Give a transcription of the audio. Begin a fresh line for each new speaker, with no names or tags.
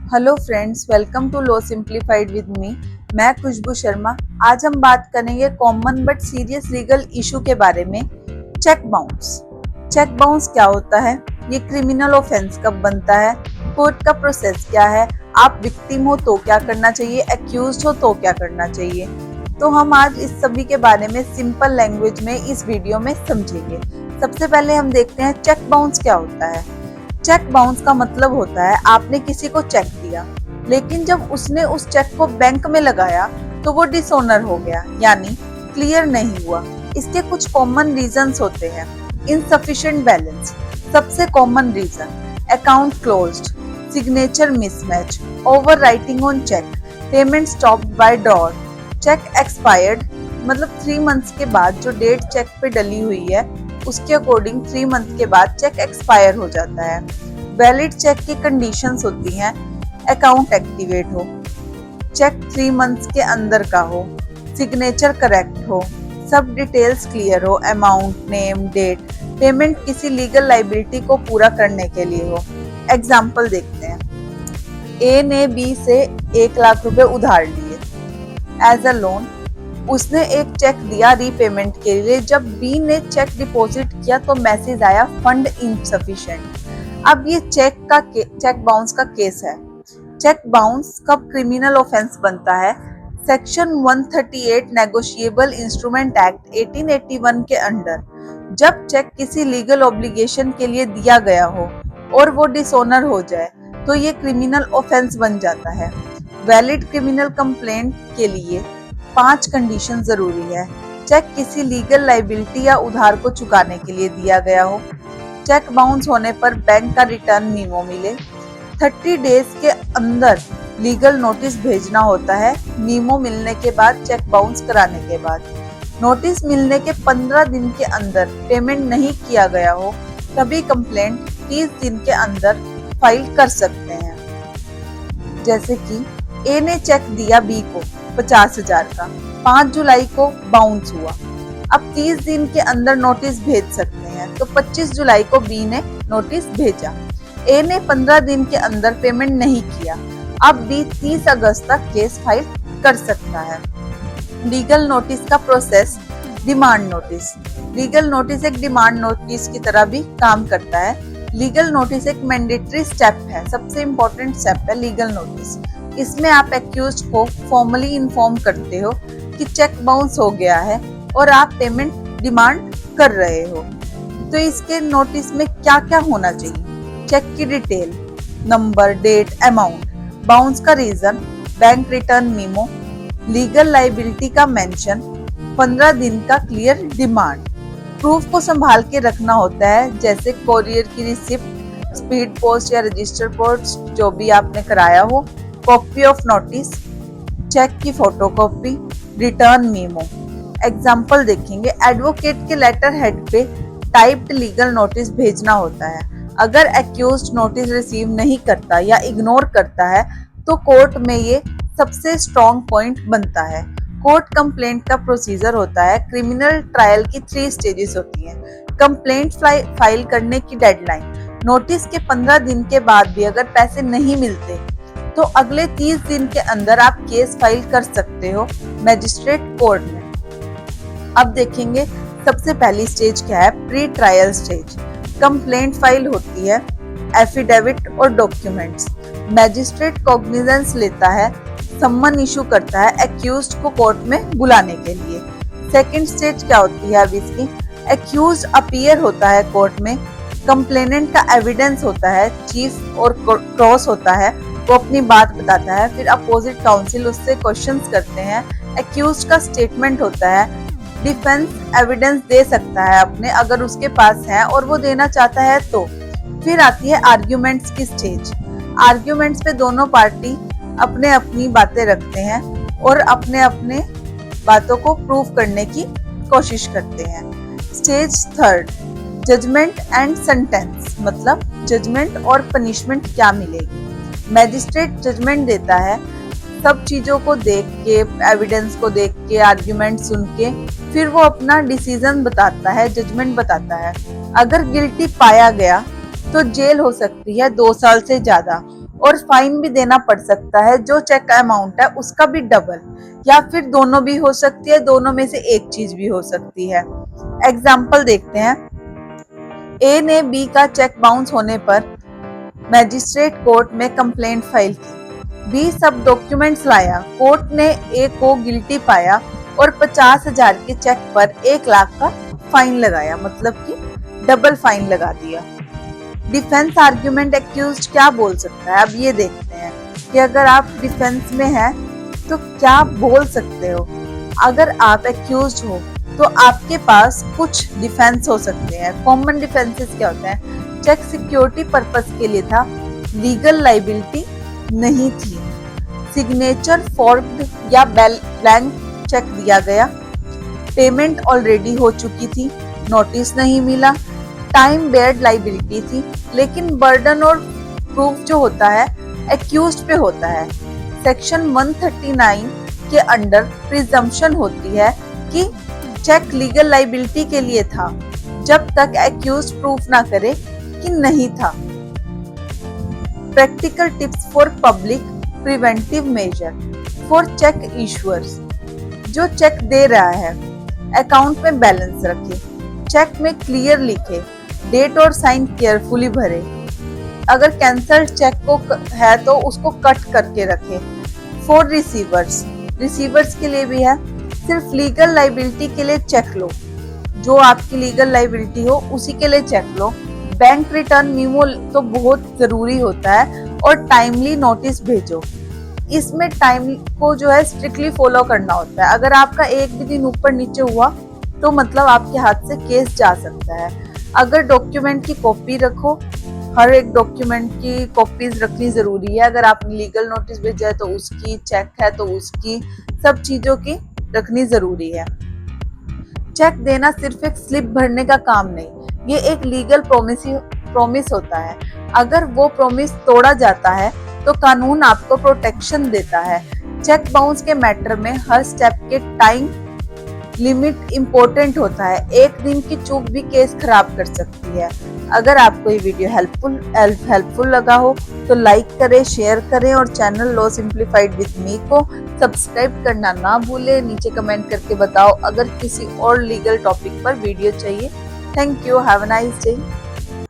Hello friends, welcome to law simplified with me. मैं खुशबू शर्मा। आज हम बात करेंगे common but serious legal issue के बारे में, चेक बाउंस। चेक बाउंस क्या होता है, ये क्रिमिनल ऑफेंस कब बनता है, कोर्ट का प्रोसेस क्या है, आप विक्टिम हो तो क्या करना चाहिए, एक्यूज्ड हो तो क्या करना चाहिए। तो हम आज इस सभी के बारे में सिंपल लैंग्वेज में इस वीडियो में समझेंगे। सबसे पहले हम देखते हैं चेक बाउंस क्या होता है। चेक बाउंस का मतलब होता है आपने किसी को चेक दिया, लेकिन जब उसने उस चेक को बैंक में लगाया तो वो डिसऑनर हो गया, यानी क्लियर नहीं हुआ। इसके कुछ कॉमन रीजंस होते हैं। इनसफिशिएंट बैलेंस सबसे common reason, account closed, signature mismatch, over writing on cheque, payment stopped by drawer, cheque expired मतलब 3 मंथ्स के बाद जो डेट चेक पे डली हुई है उसके अकॉर्डिंग 3 मंथ के बाद चेक एक्सपायर हो जाता है। वैलिड चेक की कंडीशंस होती हैं, अकाउंट एक्टिवेट हो, चेक 3 मंथ्स के अंदर का हो, सिग्नेचर करेक्ट हो, सब डिटेल्स क्लियर हो, अमाउंट, नेम, डेट, पेमेंट किसी लीगल लाइबिलिटी को पूरा करने के लिए हो। एग्जाम्पल देखते हैं। ए ने बी से 1 लाख रुपए उधार लिए एज अ लोन। उसने एक चेक दिया रीपेमेंट के लिए। जब बी ने चेक डिपॉजिट किया तो मैसेज आया फंड इनसफिशिएंट। अब ये चेक बाउंस का केस है। चेक बाउंस कब क्रिमिनल ऑफेंस बनता है? सेक्शन 138 नेगोशिएबल इंस्ट्रूमेंट एक्ट 1881 के अंडर जब चेक किसी लीगल ऑब्लिगेशन के लिए दिया गया हो और वो डिसऑनर हो जाए तो ये क्रिमिनल ऑफेंस बन जाता है। वैलिड क्रिमिनल कंप्लेंट के लिए 5 कंडीशन जरूरी है। चेक किसी लीगल लाइबिलिटी या उधार को चुकाने के लिए दिया गया हो, चेक बाउंस होने पर बैंक का रिटर्न मीमो मिले, 30 डेज के अंदर लीगल नोटिस भेजना होता है मीमो मिलने के बाद, चेक बाउंस कराने के बाद। नोटिस मिलने के 15 दिन के अंदर पेमेंट नहीं किया गया हो तभी कंप्लेंट 30 दिन के अंदर फाइल कर सकते हैं। जैसे कि ए ने चेक दिया बी को 50,000 का, 5 जुलाई को बाउंस हुआ। अब 30 दिन के अंदर नोटिस भेज सकते हैं, तो 25 जुलाई को बी ने नोटिस भेजा। ए ने 15 दिन के अंदर पेमेंट नहीं किया, अब बी 30 अगस्त तक केस फाइल कर सकता है। लीगल नोटिस का process, demand notice. Legal notice एक डिमांड नोटिस की तरह भी काम करता है। लीगल नोटिस एक मैंडेटरी स्टेप है, सबसे इम्पोर्टेंट स्टेप है लीगल नोटिस। इसमें आप एक्यूज्ड को फॉर्मली इन्फॉर्म करते हो कि चेक बाउंस हो गया है और आप पेमेंट डिमांड कर रहे हो। तो इसके नोटिस में क्या क्या होना चाहिए? चेक की detail, number, date, amount, bounce का reason, bank return memo, legal liability का मेंशन, 15 दिन का क्लियर डिमांड। प्रूफ को संभाल के रखना होता है, जैसे कोरियर की रिसिप्ट, स्पीड पोस्ट या रजिस्टर पोस्ट जो भी आपने कराया हो, कॉपी ऑफ नोटिस, चेक की फोटोकॉपी, रिटर्न मीमो। एग्जाम्पल देखेंगे। एडवोकेट के लेटर हेड पे टाइप्ड लीगल नोटिस भेजना होता है। अगर एक्यूज्ड नोटिस रिसीव नहीं करता या इग्नोर करता है तो कोर्ट में ये सबसे स्ट्रॉन्ग पॉइंट बनता है। कोर्ट कंप्लेंट का प्रोसीजर होता है। क्रिमिनल ट्रायल की 3 स्टेजेस होती हैं। कंप्लेंट फाइल करने की डेडलाइन, नोटिस के 15 दिन के बाद भी अगर पैसे नहीं मिलते तो अगले 30 दिन के अंदर आप केस फाइल कर सकते हो मैजिस्ट्रेट कोर्ट में। अब देखेंगे सबसे पहली स्टेज क्या है, pre trial stage. Complaint file होती है, एफिडेविट और डॉक्यूमेंट्स। मैजिस्ट्रेट कॉग्निजेंस लेता है, सम्मन इशू करता है एक्यूज्ड को कोर्ट में बुलाने के लिए। सेकंड स्टेज क्या होती है अब इसकी, एक्यूज्ड अपीयर होता है कोर्ट में, कंप्लेनेंट का एविडेंस होता है, चीफ और क्रॉस होता है, वो अपनी बात बताता है, फिर अपोजिट काउंसिल उससे क्वेश्चंस करते हैं, एक्यूज्ड का स्टेटमेंट होता है, डिफेंस एविडेंस दे सकता है अपने अगर उसके पास है और वो देना चाहता है तो। फिर आती है आर्ग्यूमेंट्स की स्टेज। आर्ग्यूमेंट्स पे दोनों पार्टी अपने अपनी बातें रखते हैं और अपने अपने बातों को प्रूव करने की कोशिश करते हैं। Stage third, judgement and sentence, मतलब जजमेंट और पनिशमेंट क्या मिलेगी। मैजिस्ट्रेट जजमेंट देता है, सब चीजों को देख के, एविडेंस को देख के, आर्ग्यूमेंट सुन के फिर वो अपना डिसीजन बताता है, जजमेंट बताता है। अगर गिल्टी पाया गया तो जेल हो सकती है 2 साल से ज्यादा और फाइन भी देना पड़ सकता है, जो चेक अमाउंट है उसका भी डबल, या फिर दोनों भी हो सकती है, दोनों में से एक चीज भी हो सकती है। एग्जाम्पल देखते हैं। ए ने बी का चेक बाउंस होने पर मैजिस्ट्रेट कोर्ट में कंप्लेंट फाइल की। बी सब डॉक्यूमेंट्स लाया, कोर्ट ने ए को गिल्टी पाया और 50,000 के चेक पर 1 लाख का फाइन लगाया, मतलब कि डबल फाइन लगा दिया। डिफेंस आर्ग्यूमेंट एक्यूज्ड क्या बोल सकता है? अब ये देखते हैं कि अगर आप डिफेंस में हैं तो क्या बोल सकते हो। अगर आप एक्यूज्ड हो तो आपके पास कुछ डिफेंस हो सकते हैं। कॉमन डिफेंसेस क्या होते हैं? चेक सिक्योरिटी पर्पस के लिए था, लीगल लाइबिलिटी नहीं थी, सिग्नेचर फॉर्म्ड या ब्लैंक चेक दिया गया, पेमेंट ऑलरेडी हो चुकी थी, नोटिस नहीं मिला, टाइम बेयर्ड लाइबिलिटी थी। लेकिन बर्डन और प्रूफ जो होता है एक्यूज्ड पे होता है। सेक्शन 139 के अंडर प्रिजम्पशन होती है कि चेक लीगल लाइबिलिटी के लिए था जब तक एक्यूज्ड प्रूफ ना करे कि नहीं था। Practical tips for public preventive measure for cheque issuers. जो चेक दे रहा है अकाउंट में बैलेंस रखे, चेक में क्लियर लिखे, डेट और साइन केयरफुली भरे। अगर कैंसल्ड चेक को है तो उसको कट करके रखे। फॉर रिसीवर्स, रिसीवर्स के लिए भी है, सिर्फ लीगल लाइबिलिटी के लिए चेक लो, जो आपकी लीगल लाइबिलिटी हो उसी के लिए चेक लो। बैंक रिटर्न मीमो तो बहुत जरूरी होता है और टाइमली नोटिस भेजो। इसमें टाइम को जो है स्ट्रिक्टली फॉलो करना होता है। अगर आपका एक भी दिन ऊपर नीचे हुआ तो मतलब आपके हाथ से केस जा सकता है। अगर डॉक्यूमेंट की कॉपी रखो, हर एक डॉक्यूमेंट की कॉपीज रखनी जरूरी है। अगर आपने लीगल नोटिस भेजा है तो उसकी, चेक है तो उसकी, सब चीजों की रखनी जरूरी है। चेक देना सिर्फ एक स्लिप भरने का काम नहीं, ये एक लीगल प्रॉमिस होता है। अगर वो प्रॉमिस तोड़ा जाता है तो कानून आपको प्रोटेक्शन देता है। चेक बाउंस के मैटर में हर स्टेप के टाइम लिमिट इम्पोर्टेंट होता है। एक दिन की चूक भी केस खराब कर सकती है। अगर आपको ये वीडियो हेल्पफुल लगा हो तो लाइक करें, शेयर करें और चैनल लॉ सिंप्लीफाइड विद मी को सब्सक्राइब करना ना भूलें। नीचे कमेंट करके बताओ अगर किसी और लीगल टॉपिक पर वीडियो चाहिए। Thank you, have a nice day.